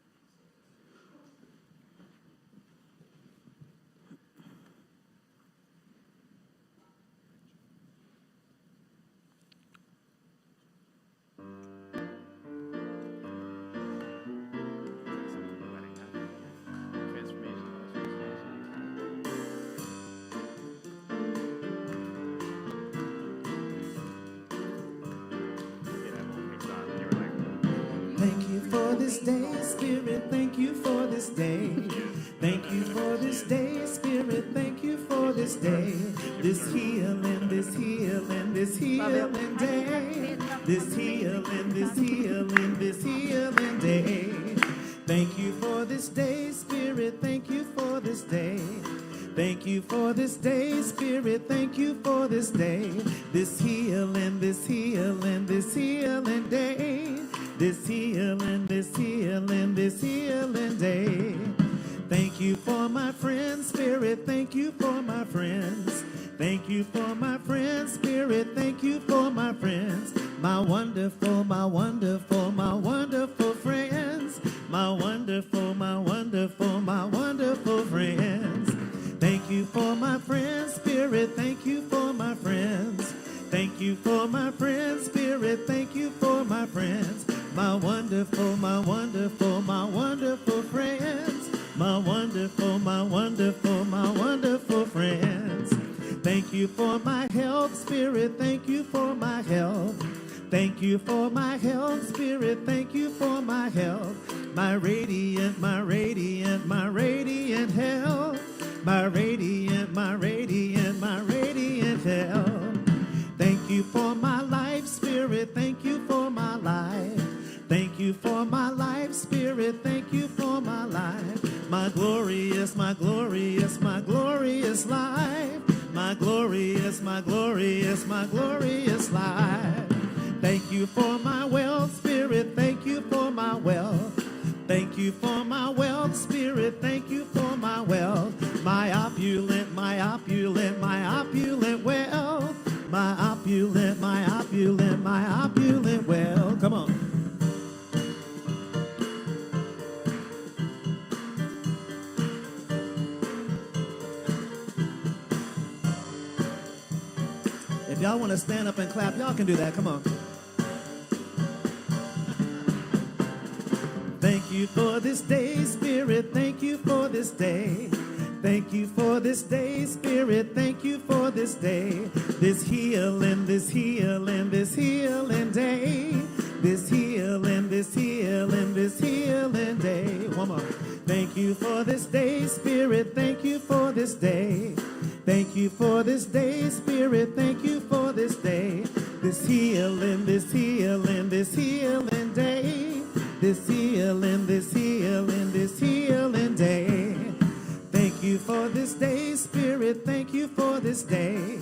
Thank you for this day, Spirit. Thank you for this day. Thank you for this day, Spirit. Thank you for this day. This healing, this healing, this healing day. This healing, this healing, this healing day. Thank you for this day, Spirit. Thank you for this day. Thank you for this day, Spirit. Thank you for this day. This healing, this healing, this healing day. This healing, this healing, this healing day. Thank you for my friends, Spirit. Thank you for my friends. Thank you for my friends, Spirit. Thank you for my friends. My wonderful, my wonderful, my wonderful friends. My wonderful, my wonderful, my wonderful friends. Thank you for my friends, Spirit. Thank you for my friends. Thank you for my friends, Spirit. Thank you for my friends. My wonderful, my wonderful, my wonderful friends. My wonderful, my wonderful, my wonderful friends. Thank you for my health, Spirit. Thank you for my health. Thank you for my health, Spirit. Thank you for my health. My radiant, my radiant, my radiant health. My radiant, my radiant, my radiant health. Thank you for my life, Spirit. Thank you for my life. Thank you for my life, Spirit. Thank you for my life. My glorious, my glorious, my glorious life. My glorious, my glorious, my glorious life. Thank you for my wealth, Spirit. Thank you for my wealth. Thank you for my wealth, Spirit. Thank you for my wealth. My opulent, my opulent, my opulent wealth. My opulent, my opulent, my opulent wealth. Come on. If y'all want to stand up and clap, y'all can do that. Come on. Thank you for this day, Spirit. Thank you for this day. Thank you for this day, Spirit. Thank you for this day. This healing, this healing, this healing day. This healing, this healing, this healing day. One more. Thank you for this day, Spirit. Thank you for this day. Thank you for this day, Spirit. Thank you for this day. This healing, this healing, this healing day. This healing, this healing, this healing day. Thank you for this day, Spirit. Thank you for this day.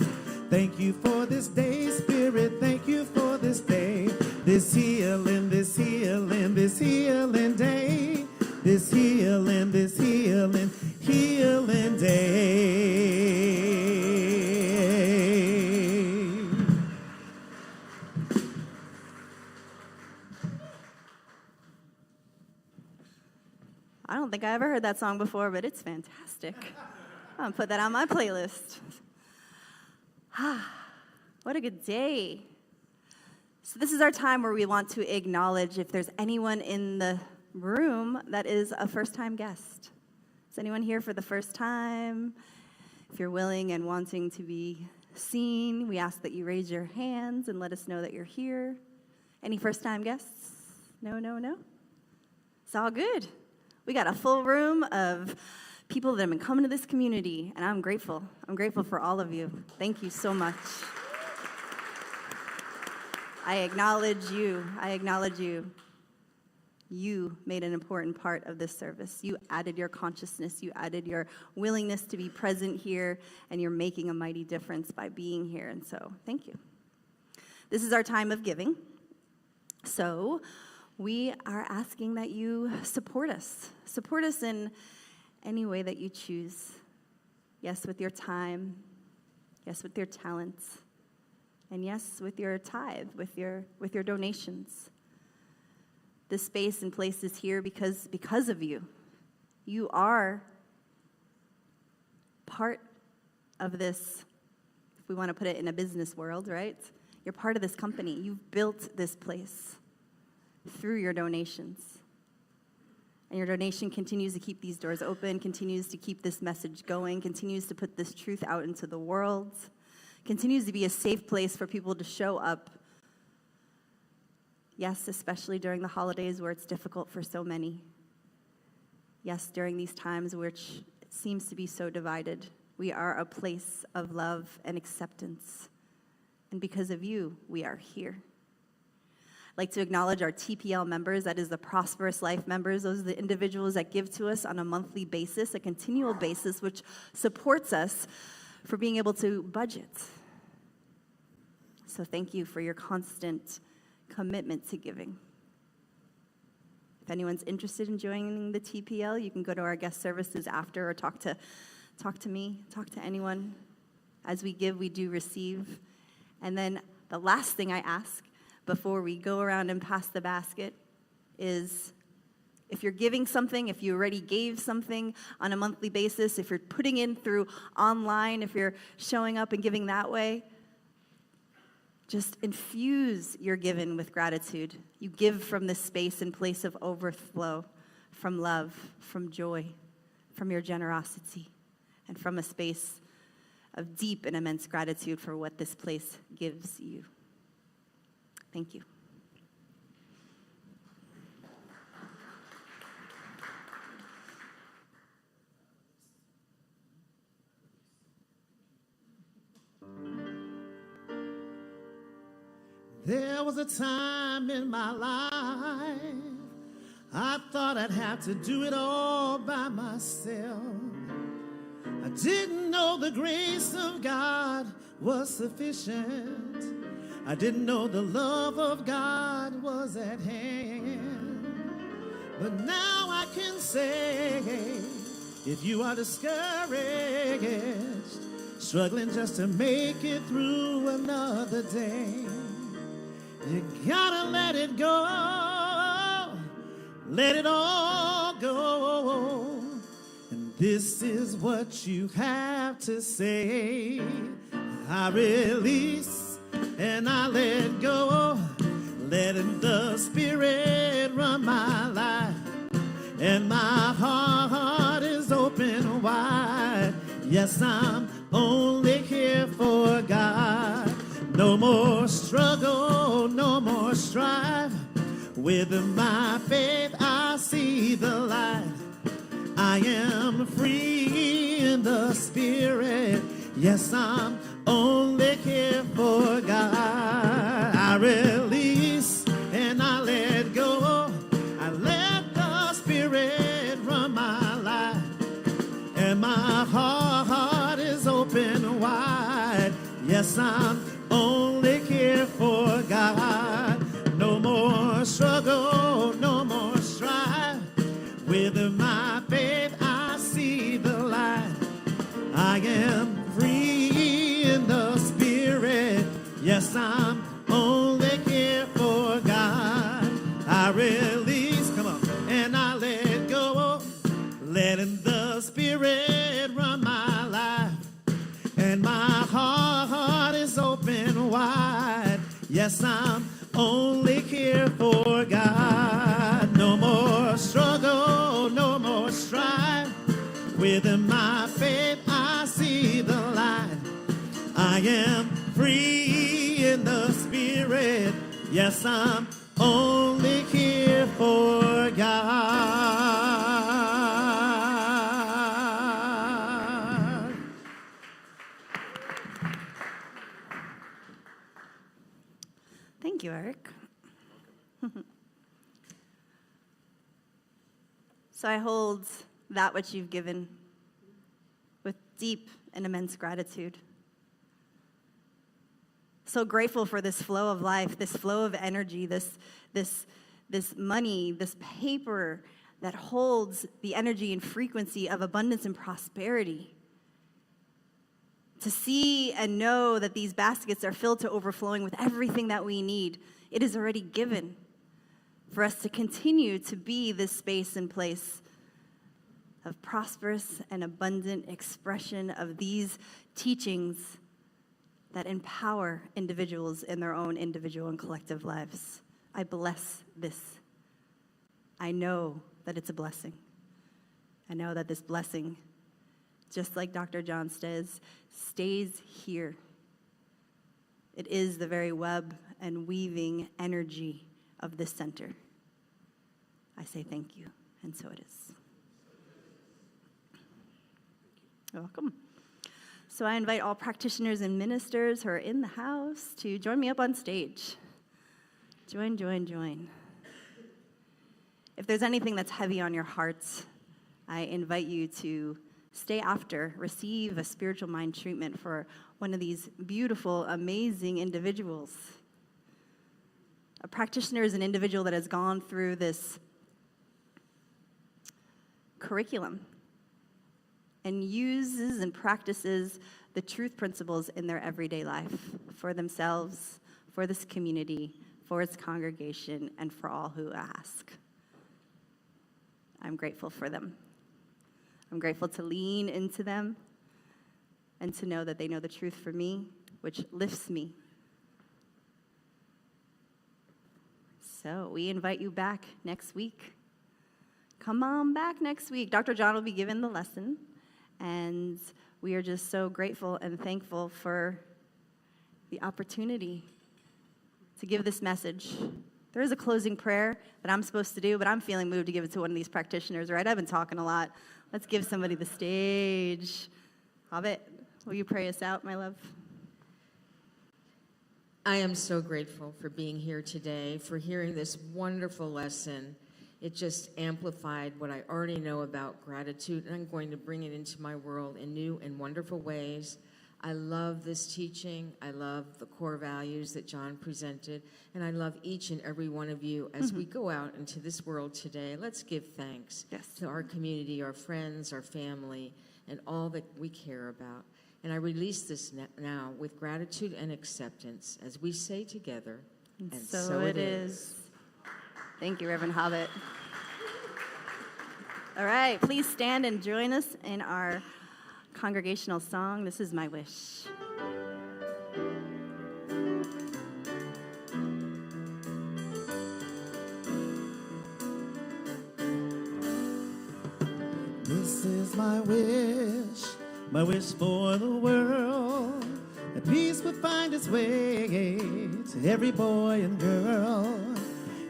Thank you for this day, Spirit. Thank you for this day. This healing, this healing, this healing day. This healing, this healing, healing day. I don't think I ever heard that song before, but it's fantastic. I'm going to put that on my playlist. What a good day. So this is our time where we want to acknowledge if there's anyone in the room that is a first-time guest. Is anyone here for the first time? If you're willing and wanting to be seen, we ask that you raise your hands and let us know that you're here. Any first-time guests? No, no, no? It's all good. We got a full room of people that have been coming to this community, and I'm grateful. I'm grateful for all of you. Thank you so much. I acknowledge you. I acknowledge you. You made an important part of this service. You added your consciousness. You added your willingness to be present here, and you're making a mighty difference by being here. And so, thank you. This is our time of giving. So, we are asking that you support us. Support us in any way that you choose. Yes, with your time. Yes, with your talents. And yes, with your tithe, with your donations. This space and place is here because of you. You are part of this, if we want to put it in a business world, right? You're part of this company. You've built this place through your donations. And your donation continues to keep these doors open, continues to keep this message going, continues to put this truth out into the world, continues to be a safe place for people to show up Yes, especially during the holidays where it's difficult for so many. Yes, during these times which seems to be so divided, we are a place of love and acceptance. And because of you, we are here. I'd like to acknowledge our TPL members, that is the Prosperous Life members. Those are the individuals that give to us on a monthly basis, a continual basis, which supports us for being able to budget. So thank you for your constant commitment to giving. If anyone's interested in joining the TPL, you can go to our guest services after or talk to me, talk to anyone. As we give, we do receive. And then the last thing I ask before we go around and pass the basket is, if you're giving something, if you already gave something on a monthly basis, if you're putting in through online, if you're showing up and giving that way, just infuse your giving with gratitude. You give from this space and place of overflow, from love, from joy, from your generosity, and from a space of deep and immense gratitude for what this place gives you. Thank you. There was a time in my life I thought I'd have to do it all by myself. I didn't know the grace of God was sufficient. I didn't know the love of God was at hand. But now I can say, if you are discouraged, struggling just to make it through another day, you gotta let it go, let it all go. And this is what you have to say. I release and I let go, letting the Spirit run my life. And my heart is open wide. Yes, I'm only here for God. No more struggle, no more strife. With my faith, I see the light. I am free in the Spirit. Yes, I'm only here for God. I release and I let go. I let the Spirit run my life. And my heart is open wide. Yes, I'm only here for God. No more struggle, no more strife. With my faith, I see the light. I am free in the Spirit. Yes, I'm only here for God. I release, come on, and I let go, letting the Spirit run my life. And my heart is open wide. Yes, I'm only here for God. No more struggle, no more strife. Within my faith, I see the light. I am free in the Spirit. Yes, I'm only here for God. Thank you, Eric. So I hold that which you've given with deep and immense gratitude. So grateful for this flow of life, this flow of energy, this money, this paper that holds the energy and frequency of abundance and prosperity. To see and know that these baskets are filled to overflowing with everything that we need. It is already given for us to continue to be this space and place of prosperous and abundant expression of these teachings that empower individuals in their own individual and collective lives. I bless this. I know that it's a blessing. I know that this blessing, just like Dr. John says, stays here. It is the very web and weaving energy of this center. I say thank you, and so it is. You're welcome. So I invite all practitioners and ministers who are in the house to join me up on stage. Join, join, join. If there's anything that's heavy on your hearts, I invite you to stay after, receive a spiritual mind treatment for one of these beautiful, amazing individuals. A practitioner is an individual that has gone through this curriculum and uses and practices the truth principles in their everyday life for themselves, for this community, for its congregation, and for all who ask. I'm grateful for them. I'm grateful to lean into them and to know that they know the truth for me, which lifts me. So we invite you back next week. Come on back next week. Dr. John will be giving the lesson, and we are just so grateful and thankful for the opportunity to give this message. There is a closing prayer that I'm supposed to do, but I'm feeling moved to give it to one of these practitioners, right? I've been talking a lot. Let's give somebody the stage. Hobbit, will you pray us out, my love? I am so grateful for being here today, for hearing this wonderful lesson. It just amplified what I already know about gratitude, and I'm going to bring it into my world in new and wonderful ways. I love this teaching. I love the core values that John presented, and I love each and every one of you as we go out into this world today. Let's give thanks to our community, our friends, our family, and all that we care about. And I release this now with gratitude and acceptance as we say together, and so it is. Thank you, Reverend Hobbit. All right, please stand and join us in our congregational song, This Is My Wish. This is my wish for the world, that peace would find its way to every boy and girl.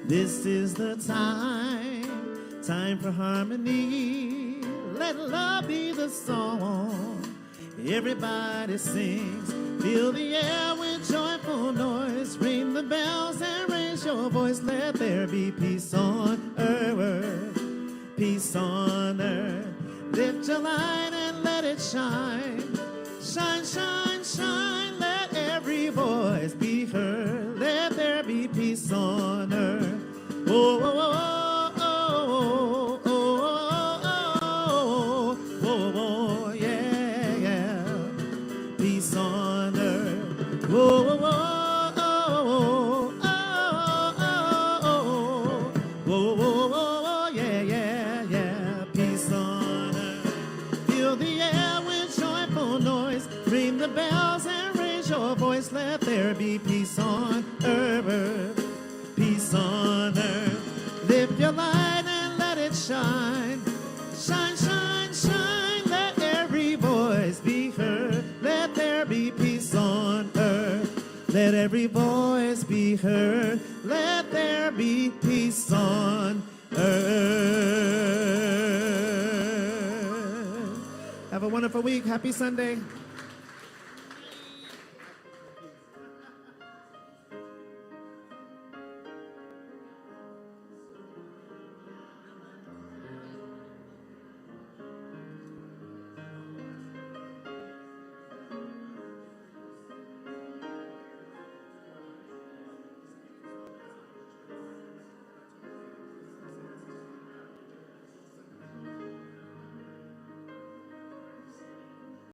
This is the time for harmony. Let love be the song everybody sings. Fill the air with joyful noise. Ring the bells and raise your voice. Let there be peace on earth, peace on earth. Lift your light and let it shine. Shine, shine, shine. Let every voice be heard. Let there be peace on earth. Oh, oh, oh, oh, oh, oh, oh, oh, oh, yeah, yeah. Peace on earth. Oh, oh, oh, oh, oh, oh, oh, oh, yeah, yeah, yeah. Peace on earth. Fill the air with joyful noise. Ring the bells and raise your voice. Let there be peace on earth. Peace on earth. Lift your light and let it shine. Shine, shine, shine. Let every voice be heard. Let there be peace on earth. Let every voice be heard. Let there be peace on earth. Have a wonderful week. Happy Sunday.